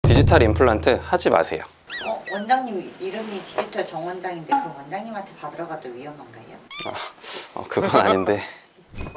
디지털 임플란트 하지 마세요. 원장님 이름이 디지털 정원장인데 그럼 원장님한테 받으러 가도 위험한가요? 그건 아닌데.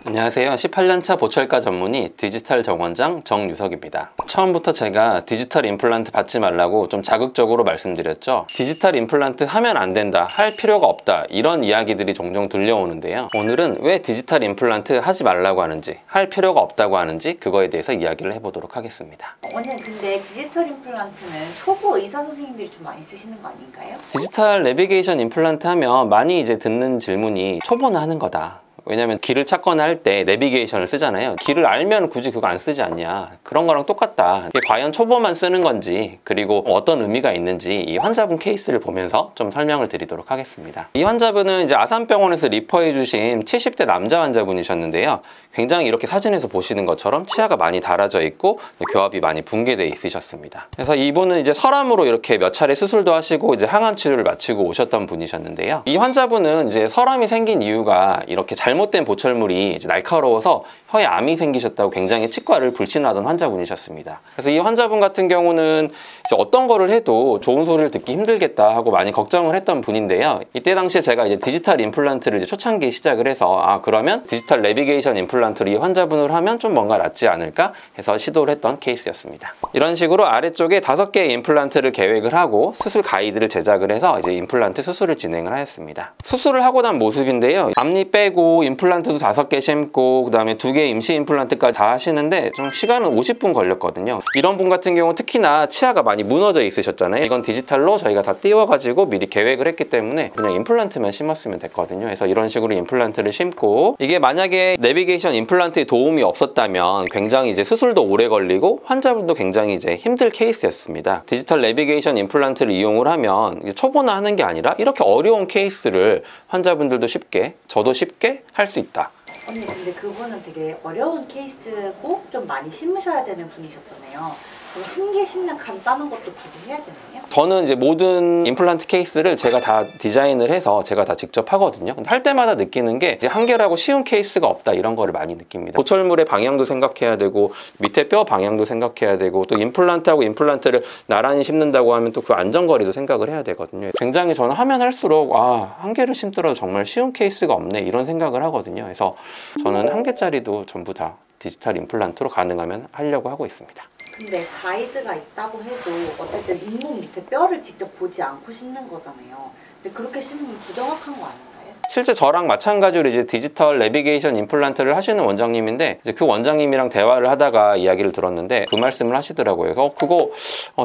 안녕하세요. 18년차 보철가 전문의 디지털 정원장 정유석입니다. 처음부터 제가 디지털 임플란트 받지 말라고 좀 자극적으로 말씀드렸죠. 디지털 임플란트 하면 안 된다, 할 필요가 없다, 이런 이야기들이 종종 들려오는데요. 오늘은 왜 디지털 임플란트 하지 말라고 하는지, 할 필요가 없다고 하는지 그거에 대해서 이야기를 해보도록 하겠습니다. 원장님 근데 디지털 임플란트는 초보 의사 선생님들이 좀 많이 쓰시는 거 아닌가요? 디지털 내비게이션 임플란트 하면 많이 이제 듣는 질문이 초보는 하는 거다. 왜냐면 길을 찾거나 할 때 내비게이션을 쓰잖아요. 길을 알면 굳이 그거 안 쓰지 않냐, 그런 거랑 똑같다. 이게 과연 초보만 쓰는 건지, 그리고 어떤 의미가 있는지 이 환자분 케이스를 보면서 좀 설명을 드리도록 하겠습니다. 이 환자분은 이제 아산병원에서 리퍼해 주신 70대 남자 환자분이셨는데요. 굉장히 이렇게 사진에서 보시는 것처럼 치아가 많이 닳아져 있고 교합이 많이 붕괴되어 있으셨습니다. 그래서 이분은 이제 설암으로 이렇게 몇 차례 수술도 하시고 이제 항암 치료를 마치고 오셨던 분이셨는데요. 이 환자분은 이제 설암이 생긴 이유가 이렇게 잘못된 보철물이 이제 날카로워서 혀에 암이 생기셨다고 굉장히 치과를 불신하던 환자분이셨습니다. 그래서 이 환자분 같은 경우는 이제 어떤 거를 해도 좋은 소리를 듣기 힘들겠다 하고 많이 걱정을 했던 분인데요. 이때 당시에 제가 이제 디지털 임플란트를 이제 초창기에 시작을 해서 그러면 디지털 내비게이션 임플란트를 이 환자분으로 하면 좀 뭔가 낫지 않을까 해서 시도를 했던 케이스였습니다. 이런 식으로 아래쪽에 5개의 임플란트를 계획을 하고 수술 가이드를 제작을 해서 이제 임플란트 수술을 진행을 하였습니다. 수술을 하고 난 모습인데요. 앞니 빼고 임플란트도 5개 심고 그다음에 2개 임시 임플란트까지 다 하시는데 좀 시간은 50분 걸렸거든요. 이런 분 같은 경우 특히나 치아가 많이 무너져 있으셨잖아요. 이건 디지털로 저희가 다 띄워가지고 미리 계획을 했기 때문에 그냥 임플란트만 심었으면 됐거든요. 그래서 이런 식으로 임플란트를 심고, 이게 만약에 내비게이션 임플란트에 도움이 없었다면 굉장히 이제 수술도 오래 걸리고 환자분도 굉장히 이제 힘들 케이스였습니다. 디지털 내비게이션 임플란트를 이용을 하면 초보나 하는 게 아니라 이렇게 어려운 케이스를 환자분들도 쉽게, 저도 쉽게 할 수 있다. 언니 근데 그분은 되게 어려운 케이스고 좀 많이 심으셔야 되는 분이셨잖아요. 그럼 한 개 심는 간단한 것도 굳이 해야 되나요? 저는 이제 모든 임플란트 케이스를 제가 다 디자인을 해서 제가 다 직접 하거든요. 근데 할 때마다 느끼는 게 이제 한계라고 쉬운 케이스가 없다, 이런 거를 많이 느낍니다. 보철물의 방향도 생각해야 되고 밑에 뼈 방향도 생각해야 되고 또 임플란트하고 임플란트를 나란히 심는다고 하면 또 그 안전거리도 생각을 해야 되거든요. 굉장히 저는 하면 할수록 한 개를 심더라도 정말 쉬운 케이스가 없네, 이런 생각을 하거든요. 그래서 저는 한 개짜리도 전부 다 디지털 임플란트로 가능하면 하려고 하고 있습니다. 근데 가이드가 있다고 해도 어쨌든 잇몸 밑에 뼈를 직접 보지 않고 심는 거잖아요. 근데 그렇게 심으면 부정확한 거 아닌가요? 실제 저랑 마찬가지로 이제 디지털 내비게이션 임플란트를 하시는 원장님인데, 이제 그 원장님이랑 대화를 하다가 이야기를 들었는데 그 말씀을 하시더라고요. 그거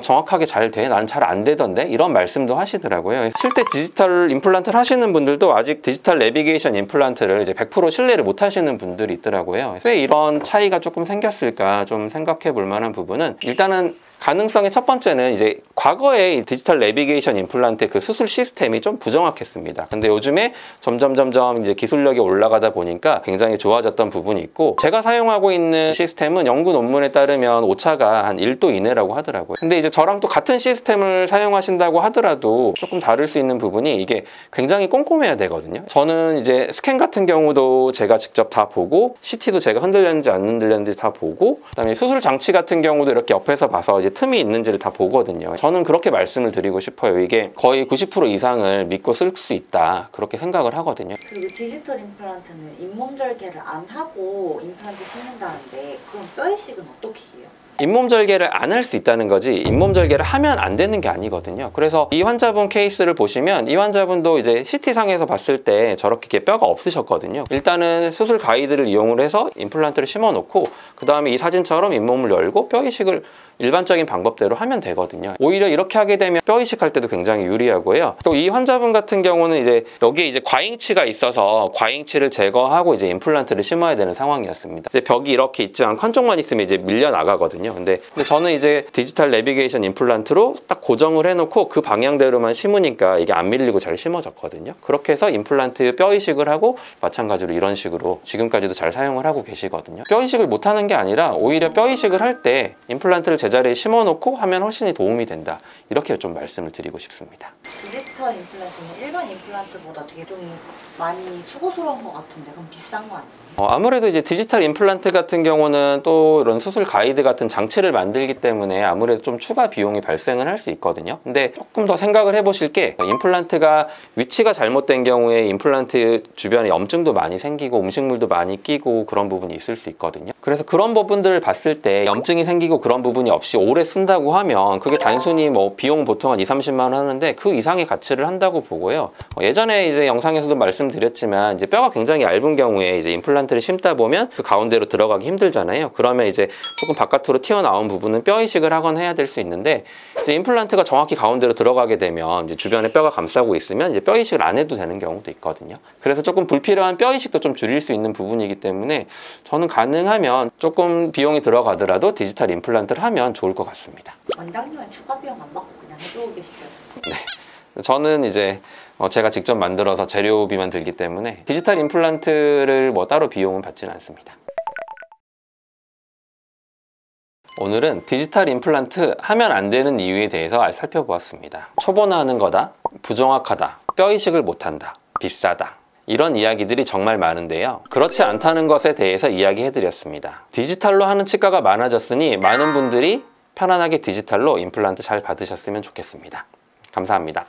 정확하게 잘 돼? 난 잘 안 되던데? 이런 말씀도 하시더라고요. 실제 디지털 임플란트를 하시는 분들도 아직 디지털 내비게이션 임플란트를 이제 100% 신뢰를 못 하시는 분들이 있더라고요. 왜 이런 차이가 조금 생겼을까 좀 생각해 볼 만한 부분은, 일단은 가능성의 첫 번째는 이제 과거에 디지털 내비게이션 임플란트의 그 수술 시스템이 좀 부정확했습니다. 근데 요즘에 점점 이제 기술력이 올라가다 보니까 굉장히 좋아졌던 부분이 있고, 제가 사용하고 있는 시스템은 연구 논문에 따르면 오차가 한 1도 이내라고 하더라고요. 근데 이제 저랑 또 같은 시스템을 사용하신다고 하더라도 조금 다를 수 있는 부분이 이게 굉장히 꼼꼼해야 되거든요. 저는 이제 스캔 같은 경우도 제가 직접 다 보고, CT도 제가 흔들렸는지 안 흔들렸는지 다 보고, 그다음에 수술 장치 같은 경우도 이렇게 옆에서 봐서 이제 틈이 있는지를 다 보거든요. 저는 그렇게 말씀을 드리고 싶어요. 이게 거의 90% 이상을 믿고 쓸 수 있다, 그렇게 생각을 하거든요. 그리고 디지털 임플란트는 잇몸 절개를 안 하고 임플란트 심는다는데 그럼 뼈 이식은 어떻게 해요? 잇몸 절개를 안 할 수 있다는 거지 잇몸 절개를 하면 안 되는 게 아니거든요. 그래서 이 환자분 케이스를 보시면 이 환자분도 이제 CT상에서 봤을 때 저렇게 뼈가 없으셨거든요. 일단은 수술 가이드를 이용을 해서 임플란트를 심어 놓고 그 다음에 이 사진처럼 잇몸을 열고 뼈 이식을 일반적인 방법대로 하면 되거든요. 오히려 이렇게 하게 되면 뼈 이식할 때도 굉장히 유리하고요. 또 이 환자분 같은 경우는 이제 여기에 이제 과잉치가 있어서 과잉치를 제거하고 이제 임플란트를 심어야 되는 상황이었습니다. 이제 벽이 이렇게 있지 않고 한쪽만 있으면 이제 밀려 나가거든요. 근데 저는 이제 디지털 내비게이션 임플란트로 딱 고정을 해놓고 그 방향대로만 심으니까 이게 안 밀리고 잘 심어졌거든요. 그렇게 해서 임플란트 뼈 이식을 하고 마찬가지로 이런 식으로 지금까지도 잘 사용을 하고 계시거든요. 뼈 이식을 못하는 게 아니라 오히려 뼈 이식을 할 때 임플란트를 제자리에 심어놓고 하면 훨씬 도움이 된다, 이렇게 좀 말씀을 드리고 싶습니다. 디지털 임플란트는 일반 임플란트보다 되게 좀 많이 수고스러운 것 같은데 그럼 비싼 거 아니에요? 아무래도 이제 디지털 임플란트 같은 경우는 또 이런 수술 가이드 같은 장치를 만들기 때문에 아무래도 좀 추가 비용이 발생을 할 수 있거든요. 근데 조금 더 생각을 해보실 게 임플란트가 위치가 잘못된 경우에 임플란트 주변에 염증도 많이 생기고 음식물도 많이 끼고 그런 부분이 있을 수 있거든요. 그래서 그런 부분들을 봤을 때 염증이 생기고 그런 부분이 없이 오래 쓴다고 하면 그게 단순히 뭐 비용 보통 한 2~30만 원 하는데 그 이상의 가치를 한다고 보고요. 예전에 이제 영상에서도 말씀드렸지만 이제 뼈가 굉장히 얇은 경우에 이제 임플란트를 심다 보면 그 가운데로 들어가기 힘들잖아요. 그러면 이제 조금 바깥으로 튀어나온 부분은 뼈 이식을 하거나 해야 될 수 있는데 이제 임플란트가 정확히 가운데로 들어가게 되면 이제 주변에 뼈가 감싸고 있으면 이제 뼈 이식을 안 해도 되는 경우도 있거든요. 그래서 조금 불필요한 뼈 이식도 좀 줄일 수 있는 부분이기 때문에 저는 가능하면 조금 비용이 들어가더라도 디지털 임플란트를 하면 좋을 것 같습니다. 원장님은 추가 비용 안 받고 그냥 해주고 계시죠? 네. 저는 이제 제가 직접 만들어서 재료비만 들기 때문에 디지털 임플란트를 뭐 따로 비용은 받지는 않습니다. 오늘은 디지털 임플란트 하면 안 되는 이유에 대해서 살펴보았습니다. 초보나하는 거다, 부정확하다, 뼈 이식을 못한다, 비싸다, 이런 이야기들이 정말 많은데요. 그렇지 않다는 것에 대해서 이야기해드렸습니다. 디지털로 하는 치과가 많아졌으니 많은 분들이 편안하게 디지털로 임플란트 잘 받으셨으면 좋겠습니다. 감사합니다.